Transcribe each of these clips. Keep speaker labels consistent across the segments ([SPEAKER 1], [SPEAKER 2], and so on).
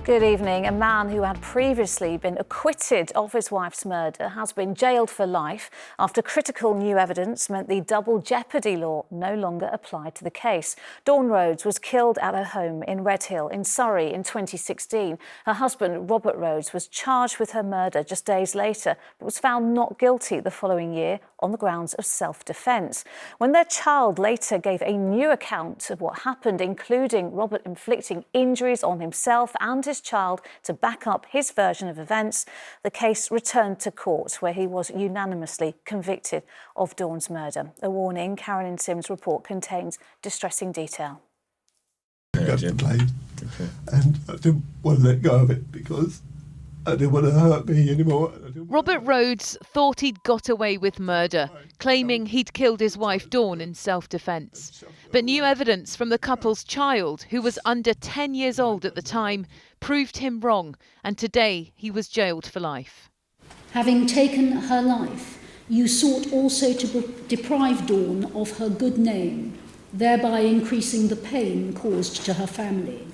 [SPEAKER 1] Good evening. A man who had previously been acquitted of his wife's murder has been jailed for life after critical new evidence meant the double jeopardy law no longer applied to the case. Dawn Rhodes was killed at her home in Redhill in Surrey in 2016. Her husband, Robert Rhodes, was charged with her murder just days later, but was found not guilty the following year on the grounds of self-defence. When their child later gave a new account of what happened, including Robert inflicting injuries on himself and his child to back up his version of events, the case returned to court where he was unanimously convicted of Dawn's murder. A warning, Carolyn Sims' report contains distressing detail.
[SPEAKER 2] And I didn't want to let go of it because I didn't want to hurt me anymore.
[SPEAKER 3] Robert Rhodes thought he'd got away with murder, claiming he'd killed his wife Dawn in self-defence. But new evidence from the couple's child, who was under 10 years old at the time, proved him wrong, and today he was jailed for life.
[SPEAKER 4] Having taken her life, you sought also to deprive Dawn of her good name, thereby increasing the pain caused to her family.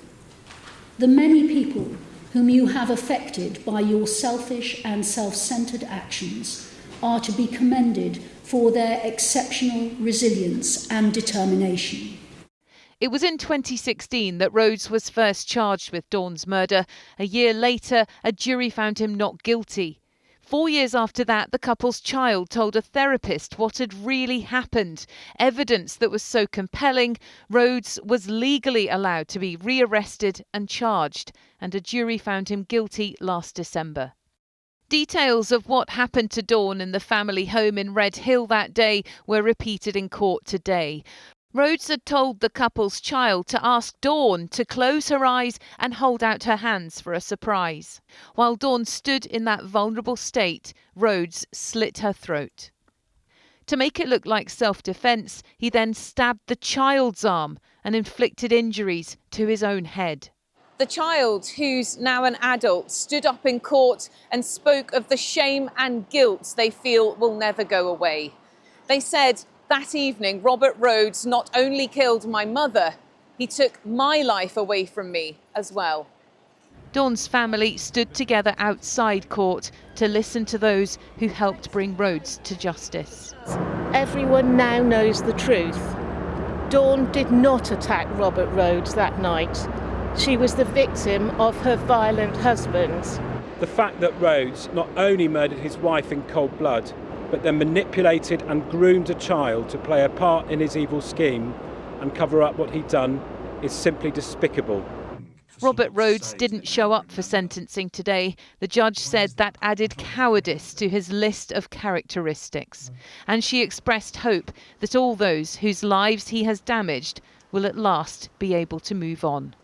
[SPEAKER 4] The many people whom you have affected by your selfish and self-centred actions are to be commended for their exceptional resilience and determination.
[SPEAKER 3] It was in 2016 that Rhodes was first charged with Dawn's murder. A year later, a jury found him not guilty. 4 years after that, the couple's child told a therapist what had really happened. Evidence that was so compelling, Rhodes was legally allowed to be rearrested and charged, and a jury found him guilty last December. Details of what happened to Dawn in the family home in Redhill that day were repeated in court today. Rhodes had told the couple's child to ask Dawn to close her eyes and hold out her hands for a surprise. While Dawn stood in that vulnerable state, Rhodes slit her throat. To make it look like self-defence, he then stabbed the child's arm and inflicted injuries to his own head. The child, who's now an adult, stood up in court and spoke of the shame and guilt they feel will never go away. They said, "That evening, Robert Rhodes not only killed my mother, he took my life away from me as well." Dawn's family stood together outside court to listen to those who helped bring Rhodes to justice.
[SPEAKER 5] Everyone now knows the truth. Dawn did not attack Robert Rhodes that night. She was the victim of her violent husband.
[SPEAKER 6] The fact that Rhodes not only murdered his wife in cold blood, but then manipulated and groomed a child to play a part in his evil scheme and cover up what he'd done is simply despicable.
[SPEAKER 3] Robert Rhodes didn't show up for sentencing today. The judge said that added cowardice to his list of characteristics. And she expressed hope that all those whose lives he has damaged will at last be able to move on.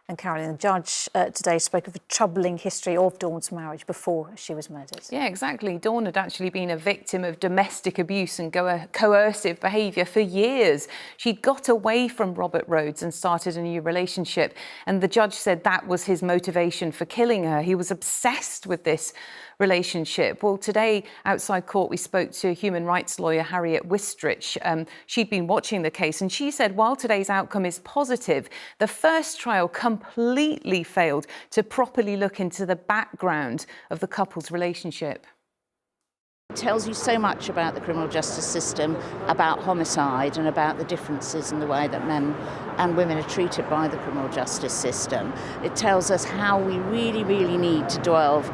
[SPEAKER 1] And Carolyn, the judge today spoke of a troubling history of Dawn's marriage before she was murdered.
[SPEAKER 3] Yeah, exactly. Dawn had actually been a victim of domestic abuse and coercive behaviour for years. She'd got away from Robert Rhodes and started a new relationship. And the judge said that was his motivation for killing her. He was obsessed with this relationship. Well, today outside court we spoke to human rights lawyer Harriet Wistrich. She'd been watching the case and she said while today's outcome is positive, the first trial completely failed to properly look into the background of the couple's relationship.
[SPEAKER 7] It tells you so much about the criminal justice system, about homicide and about the differences in the way that men and women are treated by the criminal justice system. It tells us how we really, really need to delve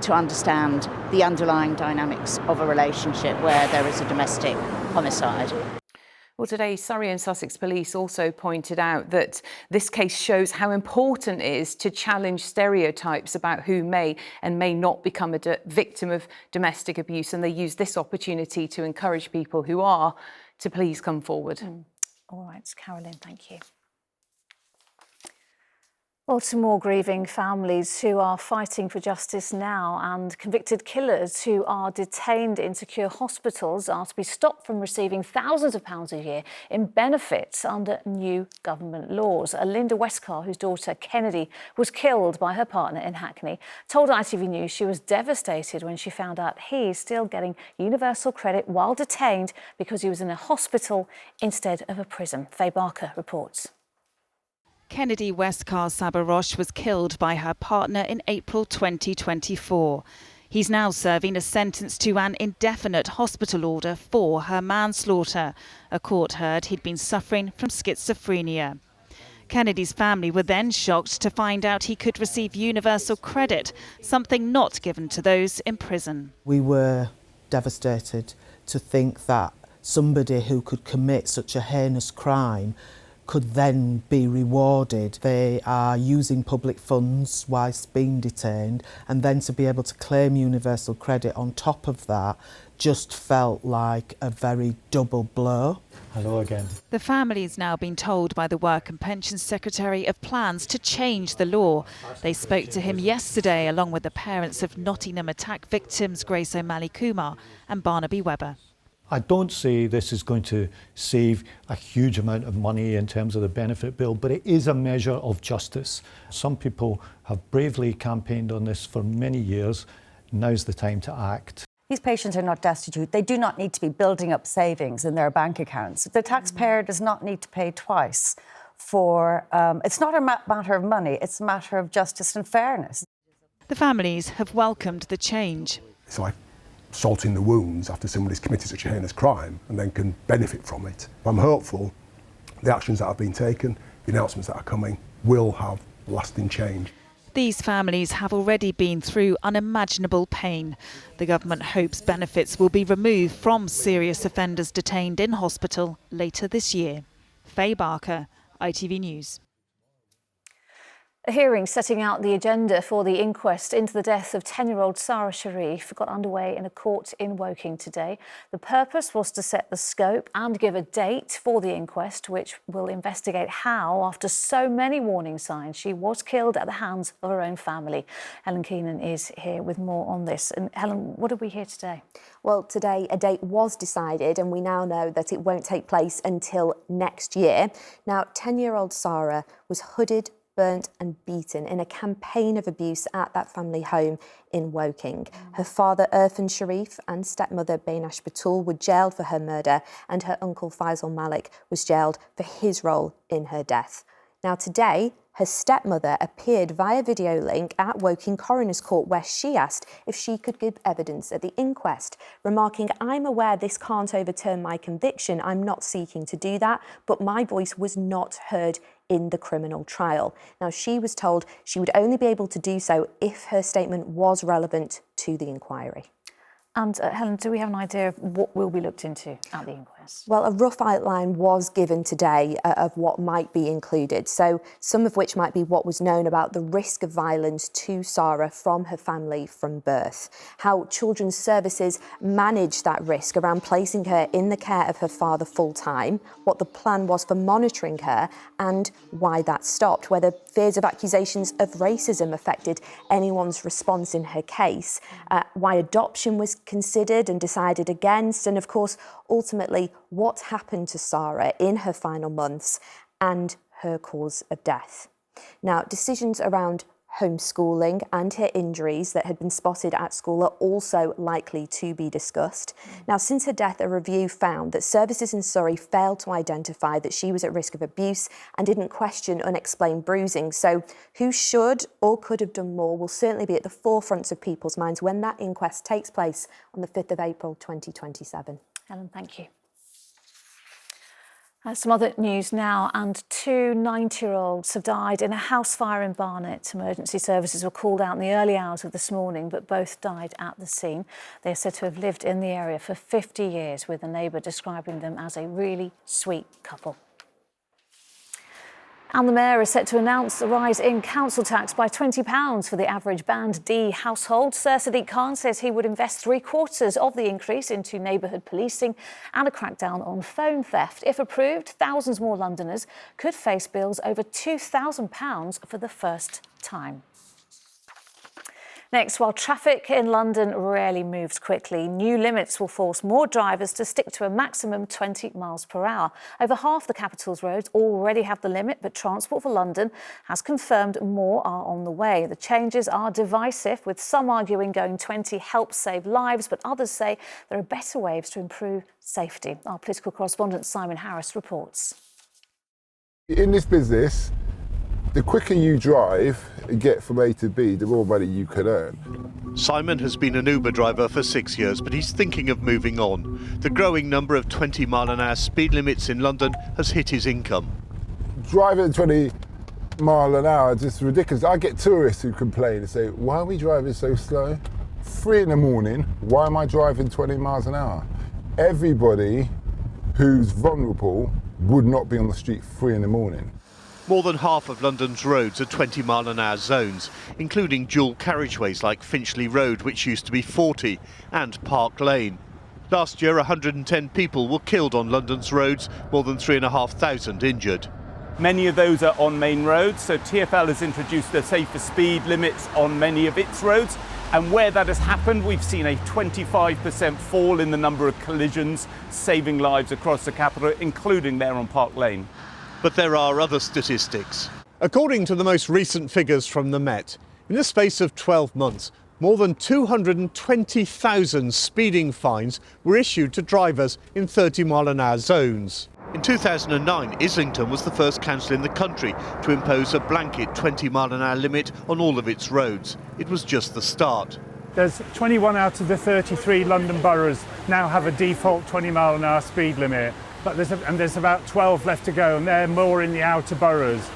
[SPEAKER 7] to understand the underlying dynamics of a relationship where there is a domestic homicide.
[SPEAKER 3] Well, today, Surrey and Sussex Police also pointed out that this case shows how important it is to challenge stereotypes about who may and may not become a victim of domestic abuse. And they use this opportunity to encourage people who are to please come forward.
[SPEAKER 1] All right, Carolyn, thank you. Well, to more grieving families who are fighting for justice now, and convicted killers who are detained in secure hospitals are to be stopped from receiving thousands of pounds a year in benefits under new government laws. Linda Westcar, whose daughter Kennedy was killed by her partner in Hackney, told ITV News she was devastated when she found out he's still getting universal credit while detained because he was in a hospital instead of a prison. Faye Barker reports.
[SPEAKER 8] Kennedy Westcar Sabarosh was killed by her partner in April 2024. He's now serving a sentence to an indefinite hospital order for her manslaughter. A court heard he'd been suffering from schizophrenia. Kennedy's family were then shocked to find out he could receive universal credit, something not given to those in prison.
[SPEAKER 9] We were devastated to think that somebody who could commit such a heinous crime could then be rewarded. They are using public funds whilst being detained, and then to be able to claim universal credit on top of that just felt like a very double blow.
[SPEAKER 10] Hello again.
[SPEAKER 8] The family's now been told by the Work and Pensions Secretary of plans to change the law. They spoke to him yesterday along with the parents of Nottingham attack victims Grace O'Malley Kumar and Barnaby Webber.
[SPEAKER 10] I don't say this is going to save a huge amount of money in terms of the benefit bill, but it is a measure of justice. Some people have bravely campaigned on this for many years. Now's the time to act.
[SPEAKER 11] These patients are not destitute. They do not need to be building up savings in their bank accounts. The taxpayer does not need to pay twice for... it's not a matter of money, it's a matter of justice and fairness.
[SPEAKER 8] The families have welcomed the change.
[SPEAKER 12] It's like salt in the wounds after somebody's committed such a heinous crime and then can benefit from it. I'm hopeful the actions that have been taken, the announcements that are coming, will have lasting change.
[SPEAKER 8] These families have already been through unimaginable pain. The government hopes benefits will be removed from serious offenders detained in hospital later this year. Faye Barker, ITV News.
[SPEAKER 1] A hearing setting out the agenda for the inquest into the death of 10-year-old Sarah Sharif got underway in a court in Woking today. The purpose was to set the scope and give a date for the inquest, which will investigate how, after so many warning signs, she was killed at the hands of her own family. Helen Keenan is here with more on this. And Helen, what did we hear today?
[SPEAKER 13] Well, today a date was decided and we now know that it won't take place until next year. Now, 10-year-old Sarah was hooded, burnt and beaten in a campaign of abuse at that family home in Woking. Her father, Irfan Sharif, and stepmother, Bainash Batul, were jailed for her murder, and her uncle, Faisal Malik, was jailed for his role in her death. Now, today, her stepmother appeared via video link at Woking Coroner's Court, where she asked if she could give evidence at the inquest, remarking, "I'm aware this can't overturn my conviction. I'm not seeking to do that, but my voice was not heard in the criminal trial." Now, she was told she would only be able to do so if her statement was relevant to the inquiry.
[SPEAKER 1] And Helen, do we have an idea of what will be looked into at the inquest?
[SPEAKER 13] Well, a rough outline was given today of what might be included. So some of which might be what was known about the risk of violence to Sarah from her family from birth, how children's services manage that risk around placing her in the care of her father full time, what the plan was for monitoring her and why that stopped, whether fears of accusations of racism affected anyone's response in her case, why adoption was considered and decided against, and of course, ultimately, what happened to Sarah in her final months and her cause of death. Now, decisions around homeschooling and her injuries that had been spotted at school are also likely to be discussed. Now, since her death, a review found that services in Surrey failed to identify that she was at risk of abuse and didn't question unexplained bruising. So who should or could have done more will certainly be at the forefront of people's minds when that inquest takes place on the 5th of April 2027.
[SPEAKER 1] Helen, thank you. Some other news now, and 2 90-year-olds have died in a house fire in Barnet. Emergency services were called out in the early hours of this morning, but both died at the scene. They are said to have lived in the area for 50 years, with a neighbour describing them as a really sweet couple. And the Mayor is set to announce a rise in council tax by £20 for the average Band D household. Sir Sadiq Khan says he would invest 3/4 of the increase into neighbourhood policing and a crackdown on phone theft. If approved, thousands more Londoners could face bills over £2,000 for the first time. Next, while traffic in London rarely moves quickly, new limits will force more drivers to stick to a maximum 20 miles per hour. Over half the capital's roads already have the limit, but Transport for London has confirmed more are on the way. The changes are divisive, with some arguing going 20 helps save lives, but others say there are better ways to improve safety. Our political correspondent Simon Harris reports.
[SPEAKER 12] In this business,
[SPEAKER 14] The quicker you drive and get from A to B, the more money you can earn.
[SPEAKER 15] Simon has been an Uber driver for 6 years, but he's thinking of moving on. The growing number of 20-mile-an-hour speed limits in London has hit his income.
[SPEAKER 14] Driving 20 mile an hour is just ridiculous. I get tourists who complain and say, why are we driving so slow? 3 in the morning, why am I driving 20 miles an hour? Everybody who's vulnerable would not be on the street 3 in the morning.
[SPEAKER 15] More than half of London's roads are 20-mile-an-hour zones, including dual carriageways like Finchley Road, which used to be 40, and Park Lane. Last year, 110 people were killed on London's roads, more than 3,500 injured.
[SPEAKER 16] Many of those are on main roads, so TfL has introduced a safer speed limits on many of its roads. And where that has happened, we've seen a 25% fall in the number of collisions, saving lives across the capital, including there on Park Lane.
[SPEAKER 15] But there are other statistics. According to the most recent figures from the Met, in the space of 12 months, more than 220,000 speeding fines were issued to drivers in 30-mile-an-hour zones. In 2009, Islington was the first council in the country to impose a blanket 20-mile-an-hour limit on all of its roads. It was just the start.
[SPEAKER 17] There's 21 out of the 33 London boroughs now have a default 20-mile-an-hour speed limit, but there's about 12 left to go, and they're more in the outer boroughs.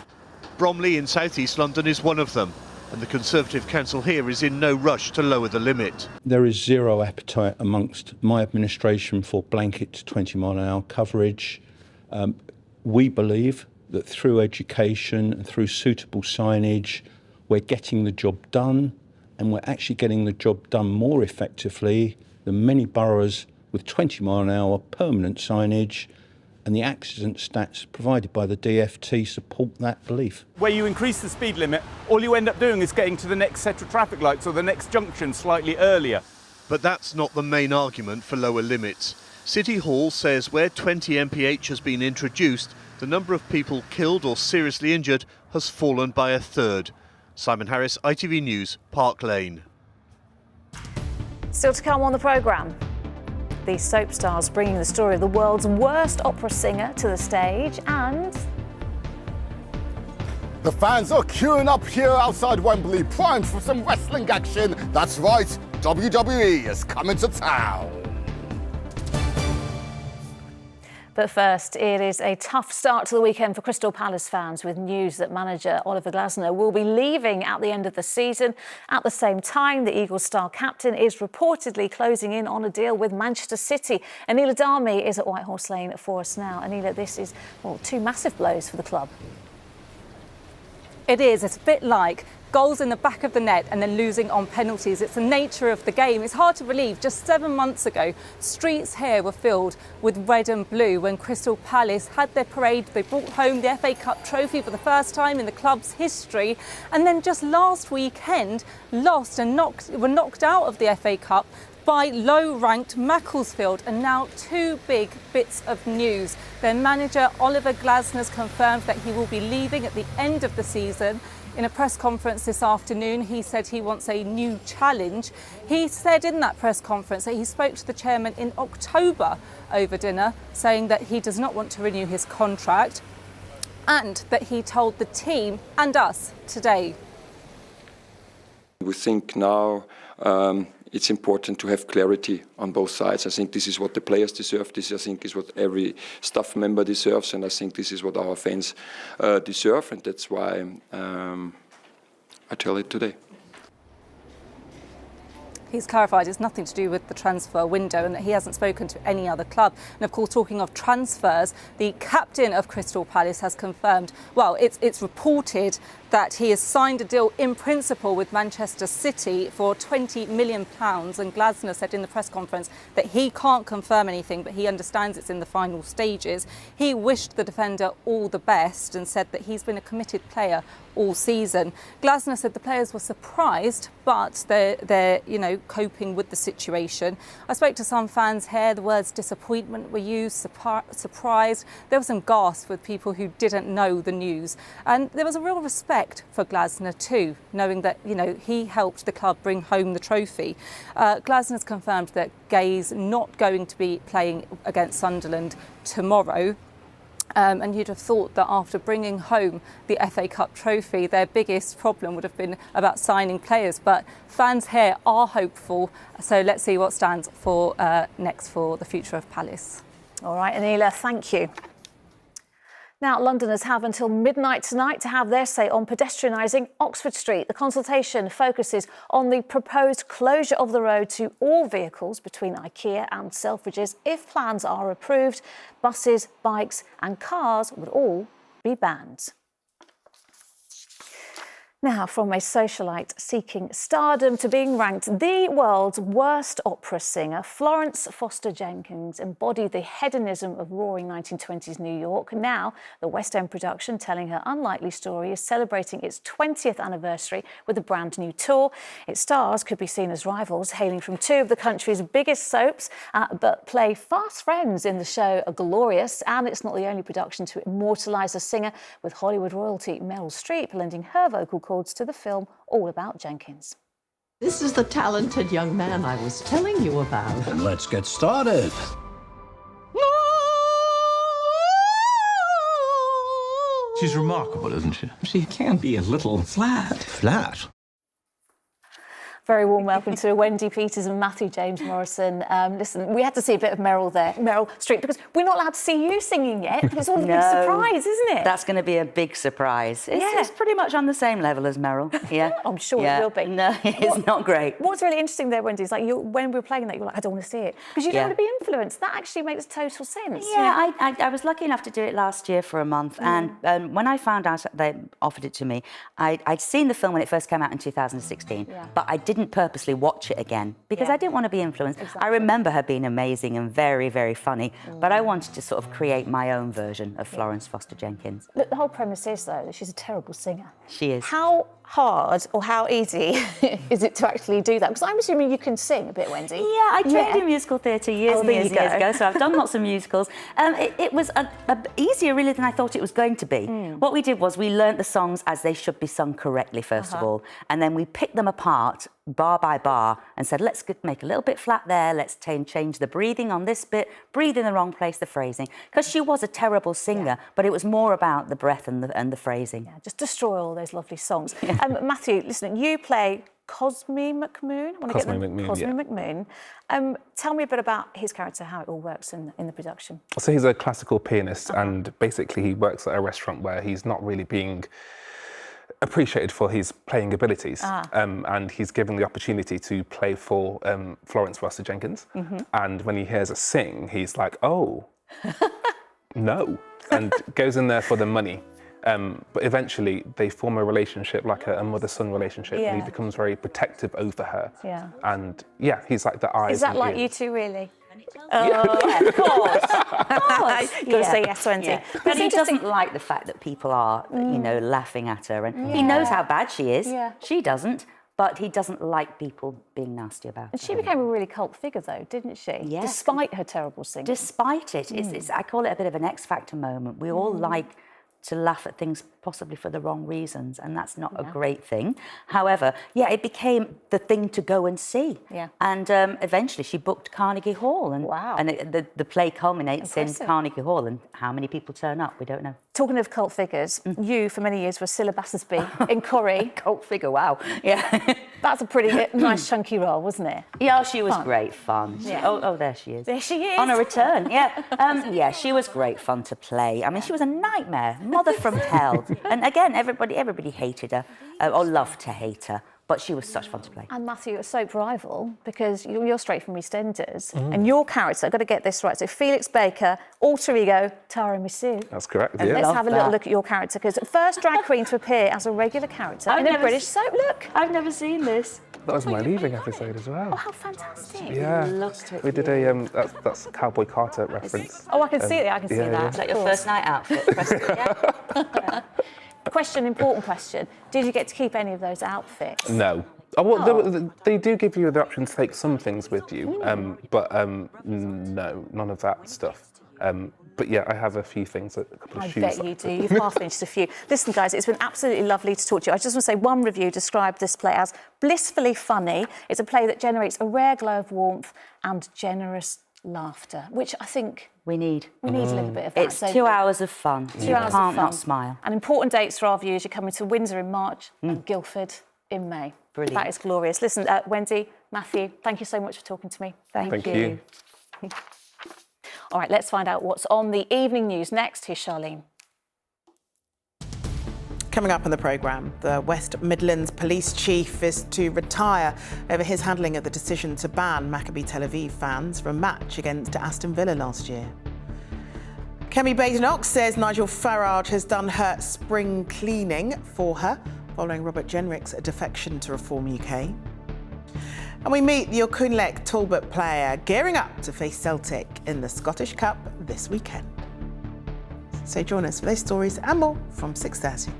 [SPEAKER 15] Bromley in south-east London is one of them, and the Conservative council here is in no rush to lower the limit.
[SPEAKER 18] There is zero appetite amongst my administration for blanket 20-mile-an-hour coverage. We believe that through education and through suitable signage, we're getting the job done, and we're actually getting the job done more effectively than many boroughs with 20-mile-an-hour permanent signage, and the accident stats provided by the DFT support that belief.
[SPEAKER 16] Where you increase the speed limit, all you end up doing is getting to the next set of traffic lights or the next junction slightly earlier.
[SPEAKER 15] But that's not the main argument for lower limits. City Hall says where 20 mph has been introduced, the number of people killed or seriously injured has fallen by a third. Simon Harris, ITV News, Park Lane.
[SPEAKER 1] Still to come on the programme. These soap stars bringing the story of the world's worst opera singer to the stage, and
[SPEAKER 19] the fans are queuing up here outside Wembley, primed for some wrestling action. That's right, WWE is coming to town.
[SPEAKER 1] But first, it is a tough start to the weekend for Crystal Palace fans, with news that manager Oliver Glasner will be leaving at the end of the season. At the same time, the Eagles star captain is reportedly closing in on a deal with Manchester City. Anila Dami is at White Horse Lane for us now. Anila, this is, well, 2 massive blows for the club.
[SPEAKER 20] It is. It's a bit like goals in the back of the net and then losing on penalties. It's the nature of the game. It's hard to believe. Just 7 months ago, streets here were filled with red and blue when Crystal Palace had their parade. They brought home the FA Cup trophy for the first time in the club's history. And then just last weekend, lost and were knocked out of the FA Cup by low-ranked Macclesfield. And now 2 big bits of news. Their manager, Oliver Glasner, has confirmed that he will be leaving at the end of the season. In a press conference this afternoon, he said he wants a new challenge. He said in that press conference that he spoke to the chairman in October over dinner, saying that he does not want to renew his contract, and that he told the team and us today.
[SPEAKER 21] We think now it's important to have clarity on both sides. I think this is what the players deserve. This, I think, is what every staff member deserves, and I think this is what our fans deserve, and that's why I tell it today.
[SPEAKER 20] He's clarified it's nothing to do with the transfer window and that he hasn't spoken to any other club. And of course, talking of transfers, the captain of Crystal Palace has confirmed, well, it's reported that he has signed a deal in principle with Manchester City for £20 million. And Glasner said in the press conference that he can't confirm anything, but he understands it's in the final stages. He wished the defender all the best and said that he's been a committed player all season. Glasner said the players were surprised, but they're coping with the situation. I spoke to some fans here. The words disappointment were used, surprised. There were some gasps with people who didn't know the news. And there was a real respect for Glasner too, knowing that, he helped the club bring home the trophy. Glasner's confirmed that Gay's not going to be playing against Sunderland tomorrow. And you'd have thought that after bringing home the FA Cup trophy, their biggest problem would have been about signing players. But fans here are hopeful. So let's see what stands for next for the future of Palace.
[SPEAKER 1] All right, Anila, thank you. Now, Londoners have until midnight tonight to have their say on pedestrianising Oxford Street. The consultation focuses on the proposed closure of the road to all vehicles between IKEA and Selfridges. If plans are approved, buses, bikes and cars would all be banned. Now, from a socialite seeking stardom to being ranked the world's worst opera singer, Florence Foster Jenkins embodied the hedonism of roaring 1920s New York. Now, the West End production telling her unlikely story is celebrating its 20th anniversary with a brand new tour. Its stars could be seen as rivals, hailing from two of the country's biggest soaps, but play fast friends in the show Glorious. And it's not the only production to immortalise a singer, with Hollywood royalty Meryl Streep lending her vocal chords to the film all about Jenkins.
[SPEAKER 2] This is the talented young man I was telling you about.
[SPEAKER 22] Then let's get started. She's remarkable, isn't she? She can be a little flat. Flat?
[SPEAKER 1] Very warm welcome to Wendy Peters and Matthew James Morrison. Listen, we had to see a bit of Meryl there, Meryl Streep, because we're not allowed to see you singing yet. It's all a big surprise, isn't it?
[SPEAKER 23] That's going to be a big surprise. It's pretty much on the same level as Meryl. Yeah,
[SPEAKER 1] I'm sure it will be.
[SPEAKER 23] No, it's not great.
[SPEAKER 1] What's really interesting there, Wendy, is like when we were playing that, you were like, I don't want to see it because you don't want to be influenced. That actually makes total sense.
[SPEAKER 23] Yeah, I was lucky enough to do it last year for a month, and when I found out they offered it to me, I'd seen the film when it first came out in 2016, but I didn't purposely watch it again because I didn't want to be influenced. Exactly. I remember her being amazing and very, very funny, but I wanted to sort of create my own version of Florence Foster Jenkins.
[SPEAKER 1] The whole premise is, though, that she's a terrible singer.
[SPEAKER 23] She is.
[SPEAKER 1] How hard or how easy is it to actually do that? Because I'm assuming you can sing a bit, Wendy.
[SPEAKER 23] Yeah, I trained in musical theatre years and years ago, so I've done lots of musicals. It was easier, really, than I thought it was going to be. What we did was we learnt the songs as they should be sung correctly, first of all, and then we picked them apart bar by bar and said, let's make a little bit flat there, let's change the breathing on this bit, breathe in the wrong place, the phrasing. Because she was a terrible singer, but it was more about the breath and the phrasing.
[SPEAKER 1] Yeah, just destroy all those lovely songs. Matthew, listen, you play Cosme McMoon.
[SPEAKER 24] Cosme
[SPEAKER 1] McMoon. Tell me a bit about his character, how it all works in the production.
[SPEAKER 24] So he's a classical pianist, and basically he works at a restaurant where he's not really being appreciated for his playing abilities, and he's given the opportunity to play for Florence Foster Jenkins. And when he hears her sing, he's like, oh, no, and goes in there for the money. But eventually they form a relationship, like a mother-son relationship, and he becomes very protective over her.
[SPEAKER 1] Yeah.
[SPEAKER 24] And he's like the eyes.
[SPEAKER 1] Is that like you two, really? Yeah, of course. Got to say yes, Wendy.
[SPEAKER 23] Yeah. But he doesn't like the fact that people are, laughing at her, and he knows how bad she is. Yeah. She doesn't. But he doesn't like people being nasty about her.
[SPEAKER 1] And she became a really cult figure, though, didn't she?
[SPEAKER 23] Yes.
[SPEAKER 1] Despite her terrible singing.
[SPEAKER 23] Despite it. I call it a bit of an X Factor moment. We all like to laugh at things possibly for the wrong reasons, and that's not a great thing. However, it became the thing to go and see. Yeah. And eventually she booked Carnegie Hall, and the play culminates in Carnegie Hall, and how many people turn up, we don't know.
[SPEAKER 1] Talking of cult figures, you for many years were Cilla Battersby in Corrie.
[SPEAKER 23] Cult figure, wow. Yeah.
[SPEAKER 1] That's a pretty nice chunky role, wasn't it?
[SPEAKER 23] Yeah, she was great fun. Yeah. Oh, there she is.
[SPEAKER 1] There she is.
[SPEAKER 23] On a return, yeah. She was great fun to play. I mean, she was a nightmare, mother from hell. And again, everybody hated her, or loved to hate her. But she was such fun to play.
[SPEAKER 1] And Matthew, a soap rival, because you're straight from EastEnders, and your character, I've got to get this right, so Felix Baker, alter ego, Tara Misu.
[SPEAKER 24] That's correct,
[SPEAKER 1] and let's have a little look at your character, because first drag queen to appear as a regular character in a British soap. Look!
[SPEAKER 23] I've never seen this.
[SPEAKER 24] That was my leaving episode as well.
[SPEAKER 1] Oh, how fantastic.
[SPEAKER 24] Yeah. We did that's Cowboy Carter reference.
[SPEAKER 1] Oh, I can see it, I can see that.
[SPEAKER 23] Is that your first night outfit?
[SPEAKER 1] Important question. Did you get to keep any of those outfits?
[SPEAKER 24] No. Oh, well, they do give you the option to take some things with you, but no, none of that stuff. But yeah, I have a few things, a couple of shoes.
[SPEAKER 1] I bet you do. You've passed me just a few. Listen, guys, it's been absolutely lovely to talk to you. I just want to say one review described this play as blissfully funny. It's a play that generates a rare glow of warmth and generous laughter, which I think
[SPEAKER 23] we need.
[SPEAKER 1] We need a little bit of that.
[SPEAKER 23] It's 2 hours of fun.
[SPEAKER 1] 2 hours of
[SPEAKER 23] can't
[SPEAKER 1] fun.
[SPEAKER 23] not smile.
[SPEAKER 1] And important dates for our viewers. You're coming to Windsor in March and Guildford in May.
[SPEAKER 23] Brilliant.
[SPEAKER 1] That is glorious. Listen, Wendy, Matthew, thank you so much for talking to me.
[SPEAKER 23] Thank you.
[SPEAKER 1] All right, let's find out what's on the evening news next. Here's Charlene.
[SPEAKER 4] Coming up on the programme, the West Midlands police chief is to retire over his handling of the decision to ban Maccabi Tel Aviv fans from a match against Aston Villa last year. Kemi Badenoch says Nigel Farage has done her spring cleaning for her following Robert Jenrick's defection to Reform UK. And we meet the Auchinleck Talbot player gearing up to face Celtic in the Scottish Cup this weekend. So join us for those stories and more from 6:30.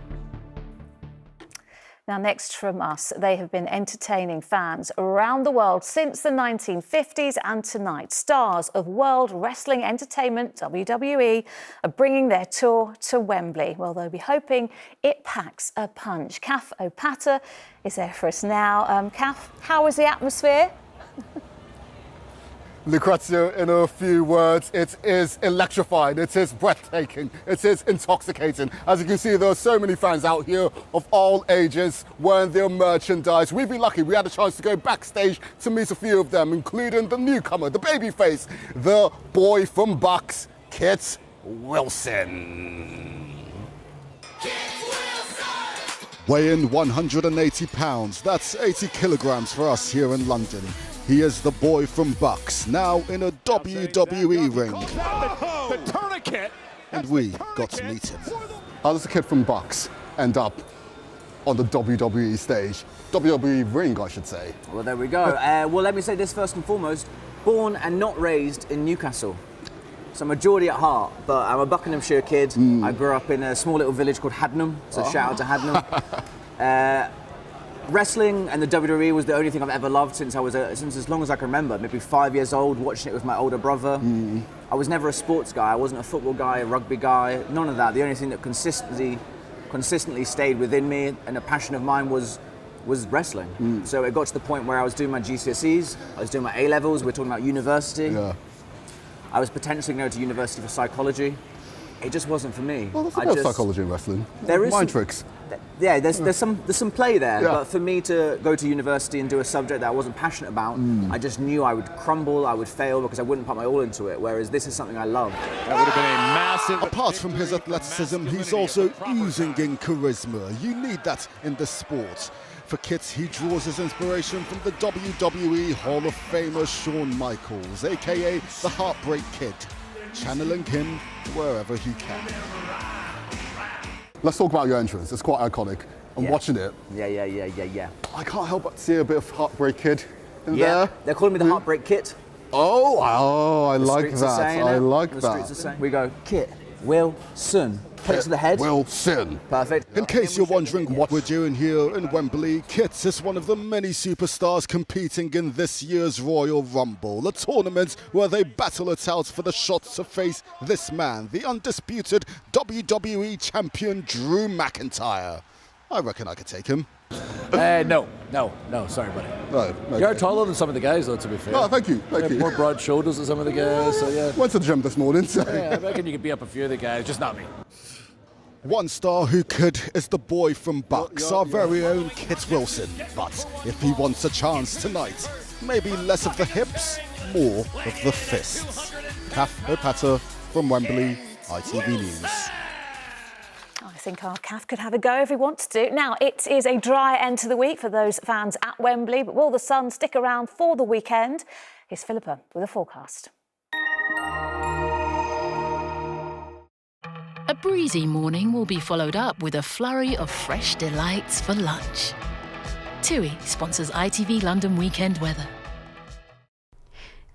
[SPEAKER 1] Now, next from us, they have been entertaining fans around the world since the 1950s, and tonight, stars of World Wrestling Entertainment, WWE, are bringing their tour to Wembley. Well, they'll be hoping it packs a punch. Kath Opata is there for us now. Kath, how is the atmosphere?
[SPEAKER 19] Lucrezia, in a few words, it is electrifying, it is breathtaking, it is intoxicating. As you can see, there are so many fans out here of all ages wearing their merchandise. We've been lucky, we had a chance to go backstage to meet a few of them, including the newcomer, the babyface, the boy from Bucks, Kit Wilson.
[SPEAKER 5] Weighing 180 pounds, that's 80 kilograms for us here in London. He is the boy from Bucks, now in a WWE ring.
[SPEAKER 19] The tourniquet.
[SPEAKER 5] And we got to meet him.
[SPEAKER 19] How does the kid from Bucks end up on the WWE stage? WWE ring, I should say.
[SPEAKER 6] Well, there we go. Well, let me say this first and foremost. Born and not raised in Newcastle. So I'm a Geordie at heart, but I'm a Buckinghamshire kid. I grew up in a small little village called Hadnam, so shout out to Hadnam. Wrestling and the WWE was the only thing I've ever loved since as long as I can remember. Maybe 5 years old, watching it with my older brother. I was never a sports guy. I wasn't a football guy, a rugby guy, none of that. The only thing that consistently stayed within me and a passion of mine was wrestling. So it got to the point where I was doing my GCSEs, I was doing my A-levels, we're talking about university.
[SPEAKER 19] Yeah.
[SPEAKER 6] I was potentially going to go to university for psychology. It just wasn't for me.
[SPEAKER 19] Well, there's a bit of psychology in wrestling.
[SPEAKER 6] There is
[SPEAKER 19] mind tricks.
[SPEAKER 6] Yeah, there's some play there, but for me to go to university and do a subject that I wasn't passionate about, I just knew I would crumble, I would fail because I wouldn't put my all into it, whereas this is something I love.
[SPEAKER 5] That would have been a massive... Apart from his athleticism, he's also oozing in charisma. You need that in the sport. For Kit, he draws his inspiration from the WWE Hall of Famer Shawn Michaels, aka the Heartbreak Kid, channeling him wherever he can.
[SPEAKER 19] Let's talk about your entrance. It's quite iconic. I'm watching it.
[SPEAKER 6] Yeah.
[SPEAKER 19] I can't help but see a bit of Heartbreak Kid in there.
[SPEAKER 6] They're calling me the Heartbreak Kit.
[SPEAKER 19] I like that. I like
[SPEAKER 6] The
[SPEAKER 19] that.
[SPEAKER 6] streets are saying. We go, Kit Wilson. Put it to the head.
[SPEAKER 19] Wilson.
[SPEAKER 6] Perfect.
[SPEAKER 5] In case you're wondering what we're doing here in Wembley, Kit is one of the many superstars competing in this year's Royal Rumble, a tournament where they battle it out for the shot to face this man, the undisputed WWE champion Drew McIntyre. I reckon I could take him.
[SPEAKER 7] No, sorry, buddy.
[SPEAKER 19] No,
[SPEAKER 7] You're taller than some of the guys, though, to be fair.
[SPEAKER 19] Oh, thank you.
[SPEAKER 7] More broad shoulders than some of the guys, so yeah.
[SPEAKER 19] Went to the gym this morning, so...
[SPEAKER 7] Yeah, I reckon you could be up a few of the guys, just not me.
[SPEAKER 5] One star who could is the boy from Bucks, our very own Kit Wilson. But if he wants a chance tonight, maybe less of the hips, more of the fists. Kath Opata from Wembley, ITV News.
[SPEAKER 1] I think our Kath could have a go if he wants to. Now, it is a dry end to the week for those fans at Wembley, but will the sun stick around for the weekend? Here's Philippa with a forecast.
[SPEAKER 25] A breezy morning will be followed up with a flurry of fresh delights for lunch. TUI sponsors ITV London weekend weather.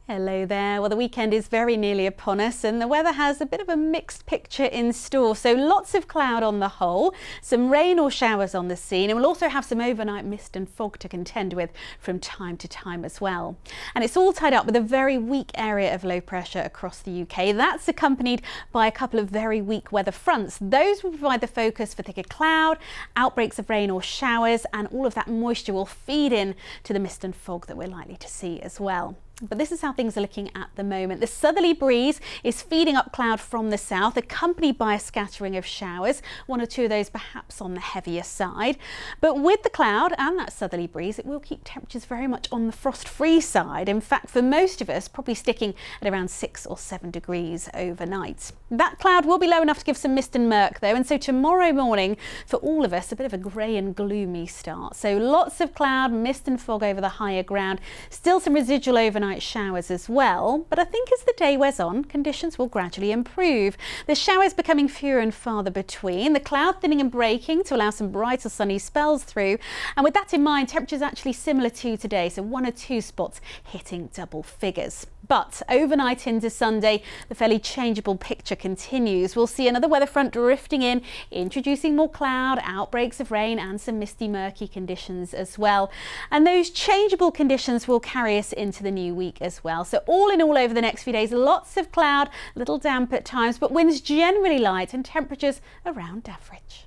[SPEAKER 26] Hello there. Well, the weekend is very nearly upon us and the weather has a bit of a mixed picture in store. So lots of cloud on the whole, some rain or showers on the scene, and we'll also have some overnight mist and fog to contend with from time to time as well. And it's all tied up with a very weak area of low pressure across the UK. That's accompanied by a couple of very weak weather fronts. Those will provide the focus for thicker cloud, outbreaks of rain or showers, and all of that moisture will feed in to the mist and fog that we're likely to see as well. But this is how things are looking at the moment. The southerly breeze is feeding up cloud from the south, accompanied by a scattering of showers, one or two of those perhaps on the heavier side. But with the cloud and that southerly breeze, it will keep temperatures very much on the frost-free side. In fact, for most of us, probably sticking at around 6 or 7 degrees overnight. That cloud will be low enough to give some mist and murk though, and so tomorrow morning, for all of us, a bit of a grey and gloomy start. So lots of cloud, mist and fog over the higher ground, still some residual overnight showers as well, but I think as the day wears on, conditions will gradually improve. The showers becoming fewer and farther between, the cloud thinning and breaking to allow some brighter sunny spells through, and with that in mind, temperatures actually similar to today, so 1 or 2 spots hitting double figures. But overnight into Sunday, the fairly changeable picture continues. We'll see another weather front drifting in, introducing more cloud, outbreaks of rain and some misty, murky conditions as well. And those changeable conditions will carry us into the new week as well. So all in all, over the next few days, lots of cloud, a little damp at times, but winds generally light and temperatures around average.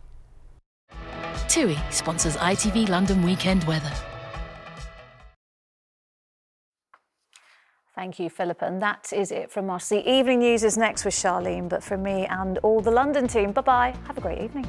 [SPEAKER 25] TUI sponsors ITV London Weekend Weather.
[SPEAKER 1] Thank you, Philippa. And that is it from us. The evening news is next with Charlene, but from me and all the London team, bye-bye. Have a great evening.